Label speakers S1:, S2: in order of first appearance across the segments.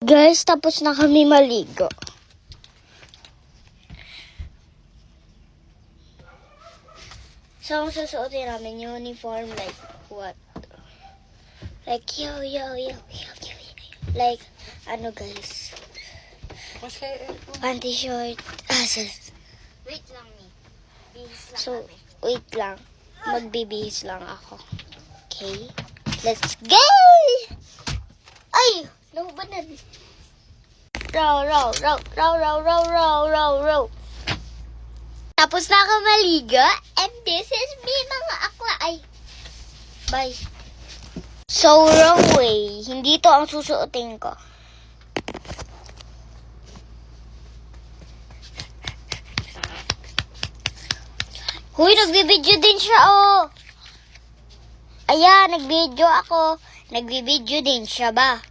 S1: Guys, tapos na kami maligo. So, ang susuotin namin uniform like what? Like, yo. Like, ano guys? Panty short.
S2: Wait lang, Mi. Bihis lang
S1: So,
S2: kami.
S1: wait lang. Magbibihis lang ako. Okay? Let's go! Ay! Nahubanan. Row. Tapos na ako maligo. And this is me, mga akla. Ay. Bye. So, runway. Hindi to ang susuotin ko. Huy, nagbibideo din siya, oh. Ayan, nagbideo ako. Nagbibideo din siya ba?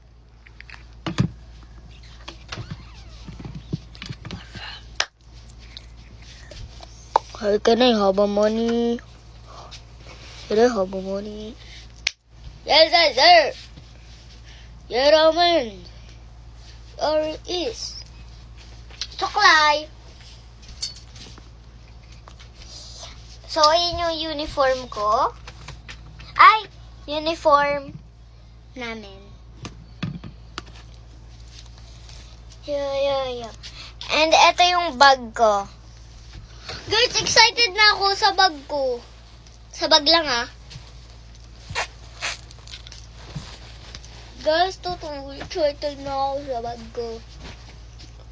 S1: Hay ka na, haba money. Haba money. Yes, sir. Yeah, Roman. Or is. Suklay. So, ayun yung uniform ko. Ay, uniform namin. Yeah. And ito yung bag ko. Guys, excited na ako sa bag ko. Sa bag lang, ah. Guys, totoo, excited na ako sa bag ko.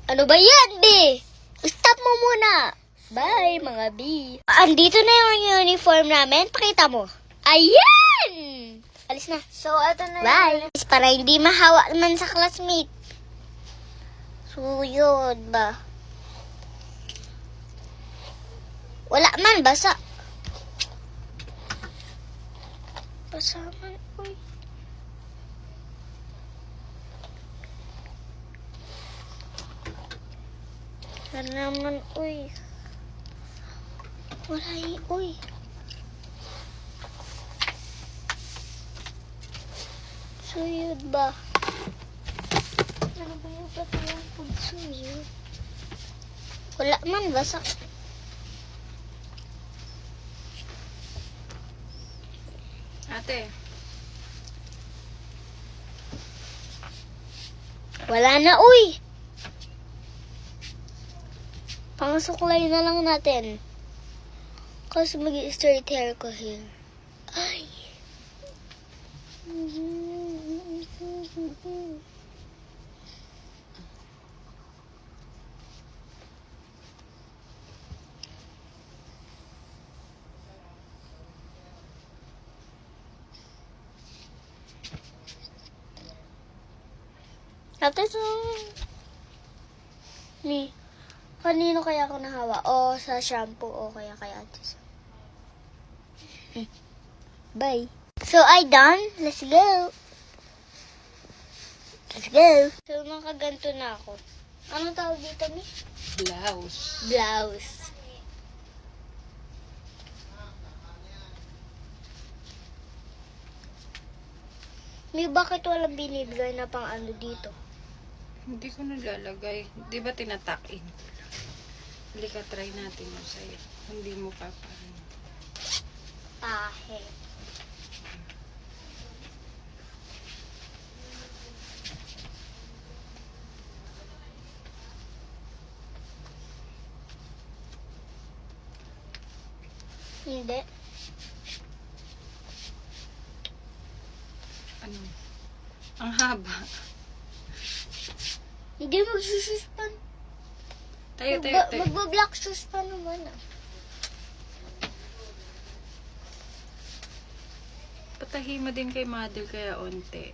S1: Ano ba yan, B? Stop mo muna. Bye, mga B. Andito na yung uniform namin. Pakita mo. Ayan! Alis na.
S2: So, ito na
S1: Bye. Para hindi mahawa naman sa classmate. So, yun ba? Wala man, basa. Basa man, uy. Wala naman, uy. Wala yun, uy. Suyod ba? Ano ba yung pati yung pagsuyod? Wala man, basa.
S3: Ate.
S1: Wala na, uy. Pangsuklay na lang natin. Kasi mag-straight hair ko here. Ay. Ate, so... Kanino kaya ako nahawa? O sa shampoo o kaya kay ate. Bye. So, I done. Let's go. So, nakaganto na ako. Ano tawag dito, Mi?
S3: Blouse.
S1: Blouse. Mi, bakit walang binibigay na pang ano dito?
S3: Hindi ko nalalagay. Di ba tinatak-in? Halika, try natin mo sa'yo. Hindi mo paparin.
S1: Tahe. Hindi.
S3: Ano? Ang haba.
S1: Hindi magsususpan.
S3: Tayo.
S1: Magba-black shoes pa naman, ah.
S3: Patahi mo din kay mother kaya onte.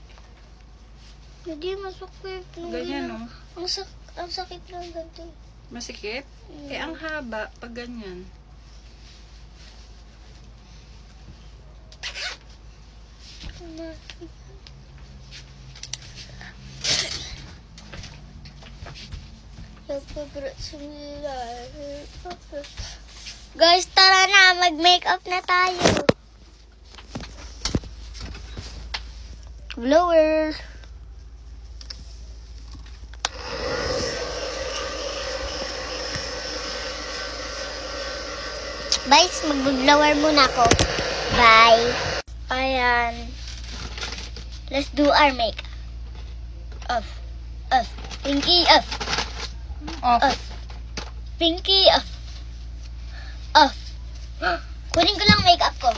S1: Hindi masakit.
S3: Ganyan, no?
S1: Ang sakit lang ganito.
S3: Masikip? Eh, ang haba pag ganyan. Guys, tara na. Mag-makeup na tayo. Blower.
S1: Guys, mag-blower muna ako. Bye. Ayan. Let's do our makeup. Off. Off. Pinky off.
S3: Off.
S1: Off. Pinky off. Off. Kunin ko lang makeup ko.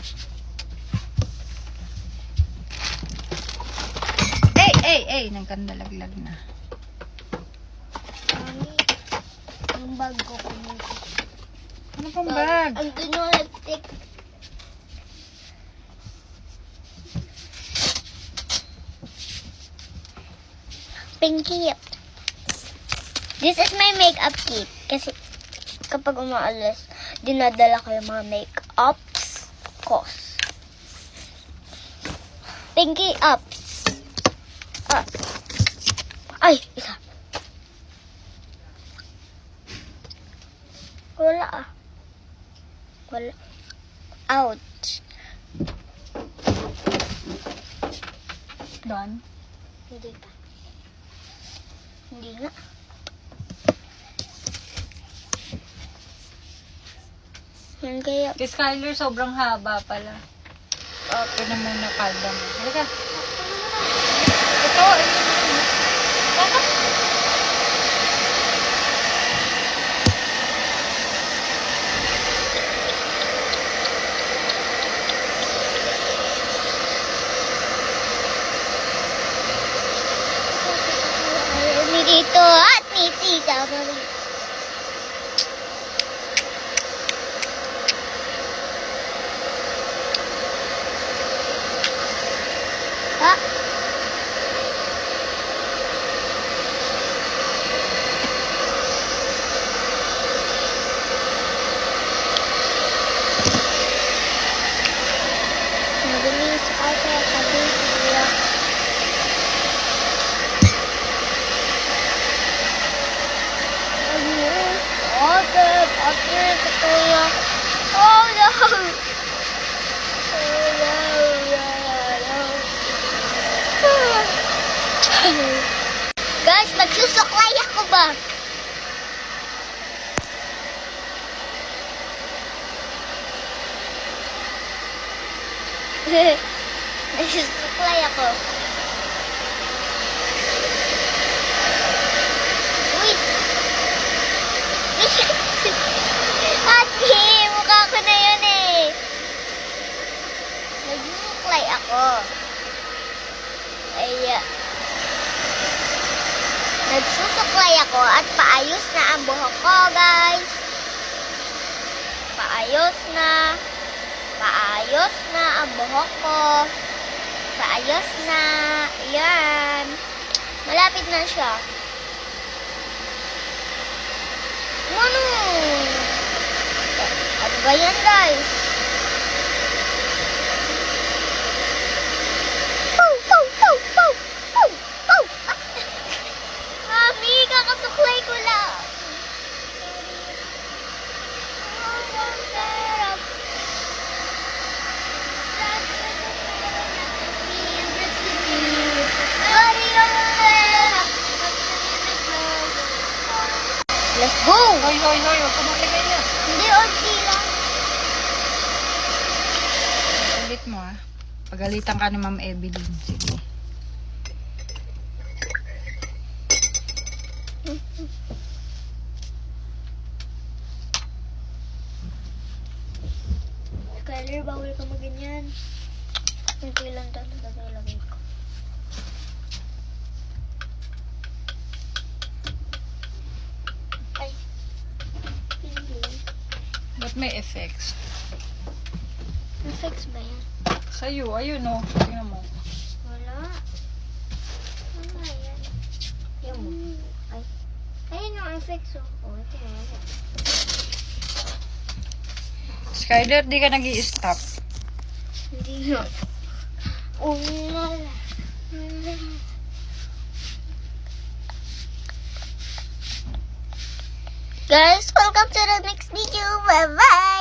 S3: Ay, nagkandalaglag na.
S1: Yung bag ko kunin ko.
S3: Ano pang bag?
S1: Ang electric. Pinky. This is my makeup kit. Kasi kapag umaalis, dinadala ko yung mga makeups ko. Pinky up. Ah. Ay, isa. Wala ah. Wala. Ouch.
S3: Done?
S1: Hindi pa. Hindi nga. Yan kaya.
S3: Kay Skyler, sobrang haba pala. Okay na muna kalda mo. Halika. Ito,
S1: Ni dito at ni Tita Marie. Ha? Mabilis ate, sabi niya. Ate, kaya. Oh no! Guys, nagsusuklay ako ba? Nagsusuklay ako. Uy! Ate, mukha ko na yun eh. Nagsusuklay ako. Ay, nagsusuklay ako at paayos na ang buhok ko, guys. Paayos na. Paayos na ang buhok ko. Paayos na. Ayan. Malapit na siya. Ano? Ano ba yan, guys? Mami, kakasuklay ko lang. Let's go!
S3: Hoy, huwag ka magbigay niya.
S1: Hindi, okay lang.
S3: Ulit mo ah. Pagalitan ka ni Ma'am Evelyn. Sige.
S1: Skyler, bawal ka maganyan. Hindi lang talaga ilagay ko. Ay. Hindi.
S3: Ba't may effects?
S1: Na-fix ba yan?
S3: Sa'yo, ayun o. Tingnan mo.
S1: Wala. Ano yan? Yan mo. Ay. Ayun yung effects oh. Oh, ito na.
S3: Skyler, di ka nag-i-stop.
S1: Hindi nga. Oh, wala. Guys, welcome to the next video. Bye-bye!